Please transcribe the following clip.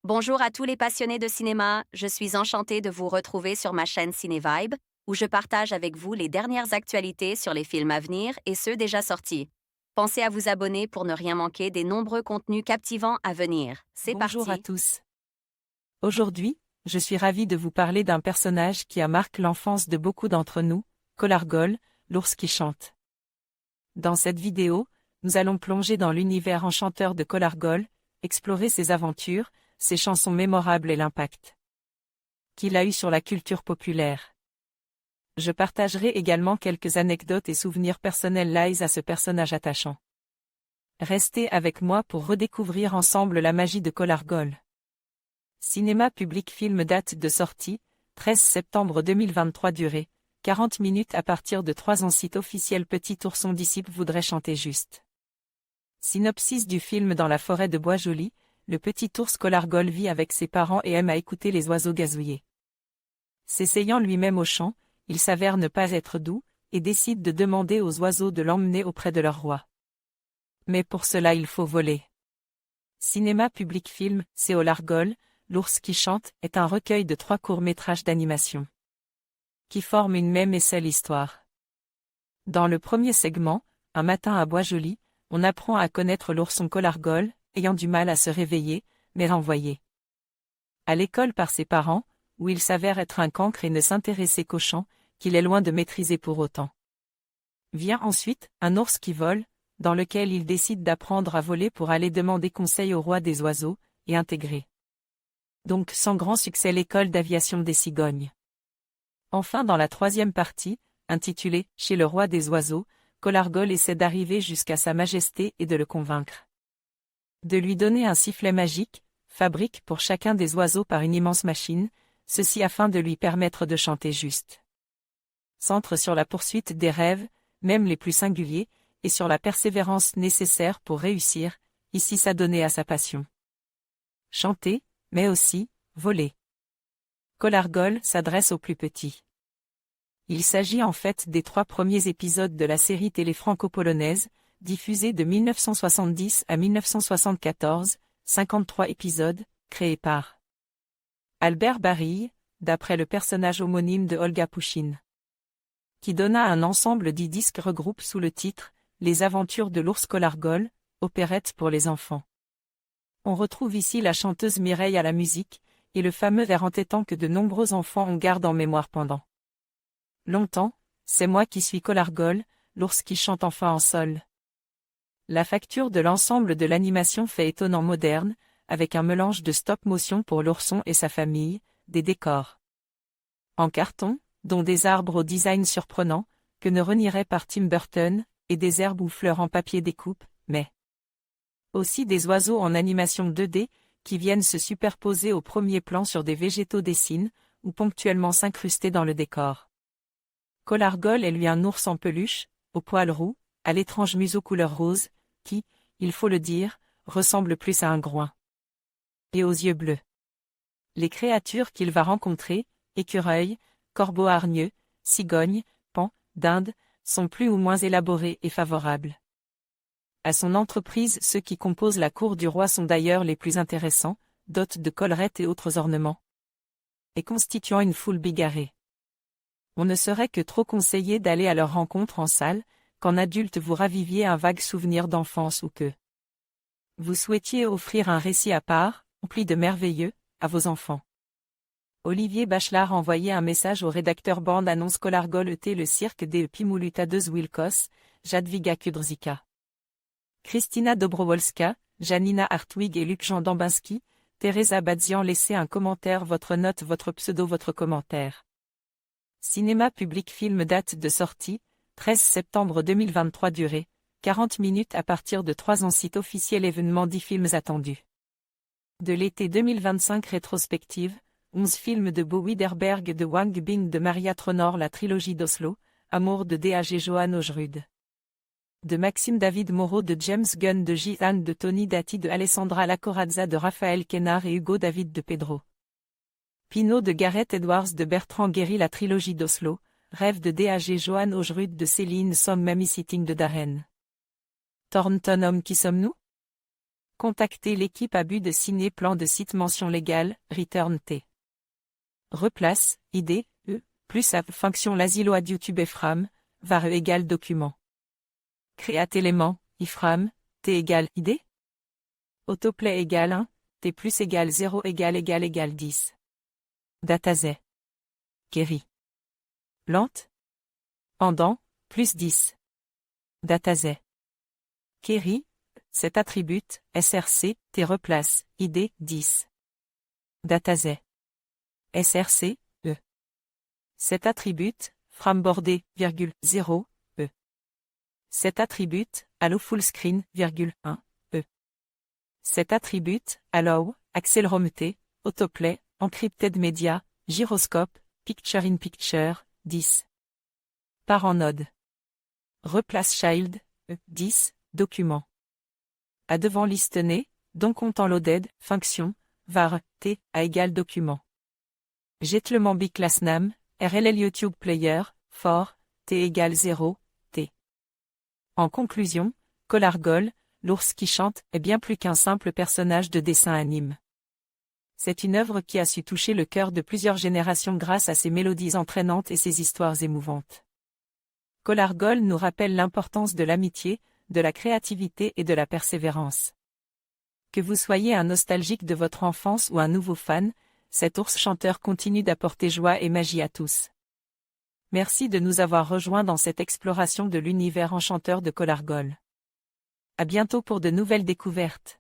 Bonjour à tous les passionnés de cinéma, je suis enchantée de vous retrouver sur ma chaîne CinéVibe, où je partage avec vous les dernières actualités sur les films à venir et ceux déjà sortis. Pensez à vous abonner pour ne rien manquer des nombreux contenus captivants à venir. C'est Bonjour à parti! tous. Aujourd'hui, je suis ravie de vous parler d'un personnage qui a marqué l'enfance de beaucoup d'entre nous, Kolargol, l'ours qui chante. Dans cette vidéo, nous allons plonger dans l'univers enchanteur de Kolargol, explorer ses aventures, ses chansons mémorables et l'impact qu'il a eu sur la culture populaire. Je partagerai également quelques anecdotes et souvenirs personnels liés à ce personnage attachant. Restez avec moi pour redécouvrir ensemble la magie de Kolargol. Cinéma Public Film date de sortie, 13 septembre 2023 durée, 40 minutes à partir de 3 ans site officiel Petit ourson disciple voudrait chanter juste. Synopsis du film. Dans la forêt de Bois-Joli, le petit ours Kolargol vit avec ses parents et aime à écouter les oiseaux gazouiller. S'essayant lui-même au chant, il s'avère ne pas être doux, et décide de demander aux oiseaux de l'emmener auprès de leur roi. Mais pour cela il faut voler. Cinéma Public Film, Kolargol, l'ours qui chante, est un recueil de 3 courts-métrages d'animation qui forment une même et seule histoire. Dans le premier segment, Un matin à Bois-Joli, on apprend à connaître l'ourson Kolargol, ayant du mal à se réveiller, mais renvoyé à l'école par ses parents, où il s'avère être un cancre et ne s'intéresser qu'au chant, qu'il est loin de maîtriser pour autant. Vient ensuite, Un ours qui vole, dans lequel il décide d'apprendre à voler pour aller demander conseil au roi des oiseaux, et intégrer donc sans grand succès l'école d'aviation des cigognes. Enfin dans la troisième partie, intitulée « Chez le roi des oiseaux », Kolargol essaie d'arriver jusqu'à sa majesté et de le convaincre de lui donner un sifflet magique, fabrique pour chacun des oiseaux par une immense machine, ceci afin de lui permettre de chanter juste. Centre sur la poursuite des rêves, même les plus singuliers, et sur la persévérance nécessaire pour réussir, ici s'adonner à sa passion. Chanter, mais aussi, voler. Kolargol s'adresse aux plus petits. Il s'agit en fait des 3 premiers épisodes de la série télé franco-polonaise, diffusée de 1970 à 1974, 53 épisodes, créés par Albert Barille, d'après le personnage homonyme de Olga Pouchine, qui donna un ensemble d'10 disques regroupe sous le titre « Les aventures de l'ours Kolargol », opérette pour les enfants. On retrouve ici la chanteuse Mireille à la musique, et le fameux vers entêtant que de nombreux enfants ont gardé en mémoire pendant longtemps, c'est moi qui suis Kolargol, l'ours qui chante enfin en sol. La facture de l'ensemble de l'animation fait étonnant moderne, avec un mélange de stop-motion pour l'ourson et sa famille, des décors en carton, dont des arbres au design surprenant, que ne renierait par Tim Burton, et des herbes ou fleurs en papier découpe, mais aussi des oiseaux en animation 2D, qui viennent se superposer au premier plan sur des végétaux dessinés, ou ponctuellement s'incruster dans le décor. Kolargol est lui un ours en peluche, aux poils roux, à l'étrange museau couleur rose, qui, il faut le dire, ressemble plus à un groin. Et aux yeux bleus. Les créatures qu'il va rencontrer, écureuils, corbeaux hargneux, cigognes, paons, dindes, sont plus ou moins élaborées et favorables à son entreprise. Ceux qui composent la cour du roi sont d'ailleurs les plus intéressants, dotés de collerettes et autres ornements, et constituant une foule bigarrée. On ne serait que trop conseillé d'aller à leur rencontre en salle, qu'en adulte vous raviviez un vague souvenir d'enfance ou que vous souhaitiez offrir un récit à part, empli de merveilleux, à vos enfants. Olivier Bachelard envoyait un message au rédacteur bande-annonce Kolargol était le cirque des Pimulutadeus Wilkos, Jadwiga Kudrzyka, Kristina Dobrowolska, Janina Hartwig et Luc-Jean Dambinski, Teresa Badzian. Laissez un commentaire, votre note, votre pseudo, votre commentaire. Cinéma Public Film date de sortie, 13 septembre 2023 durée, 40 minutes à partir de 3 ans site officiel événement 10 films attendus. De l'été 2025 rétrospective, 11 films de Bo Widerberg, de Wang Bing, de Maria Tronor, la trilogie d'Oslo, Amour de D.A.G. Johan Ojrud, de Maxime David Moreau, de James Gunn, de Jihan, de Tony Dati, de Alessandra Lacorazza, de Raphaël Quenard et Hugo David, de Pedro Pinot, de Gareth Edwards, de Bertrand Guéry, la trilogie d'Oslo, Rêve de D.A.G. Johan Ojrud, de Céline Somme, Mamie Sitting, de Darren Thornton. Homme qui sommes-nous? Contactez l'équipe abus de ciné plan de site mention légale, return T. Replace, ID, plus app fonction l'asilo ad YouTube iframe, var égale document. Créate élément, iframe, T égale ID. Autoplay égale 1, T plus égale 0 égale 10. Datasay. Query. Lente. Pendant, plus 10. Datasay. Query, cet attribut, src, T replace, id, 10. Datasay. src, Cet attribut, framebordé, 0, Cet attribut, allow full screen, 1, Cet attribut, allow, accelerometer, autoplay, encrypted media, gyroscope, picture in picture, 10. Parent node. Replace child, 10, document. À devant listener, donc content loaded, fonction, var, t, à égal document. Jetlement biclass nam, RLL YouTube player, for, t égale 0, t. En conclusion, Colargol, l'ours qui chante, est bien plus qu'un simple personnage de dessin anime. C'est une œuvre qui a su toucher le cœur de plusieurs générations grâce à ses mélodies entraînantes et ses histoires émouvantes. Colargol nous rappelle l'importance de l'amitié, de la créativité et de la persévérance. Que vous soyez un nostalgique de votre enfance ou un nouveau fan, cet ours chanteur continue d'apporter joie et magie à tous. Merci de nous avoir rejoints dans cette exploration de l'univers enchanteur de Colargol. À bientôt pour de nouvelles découvertes.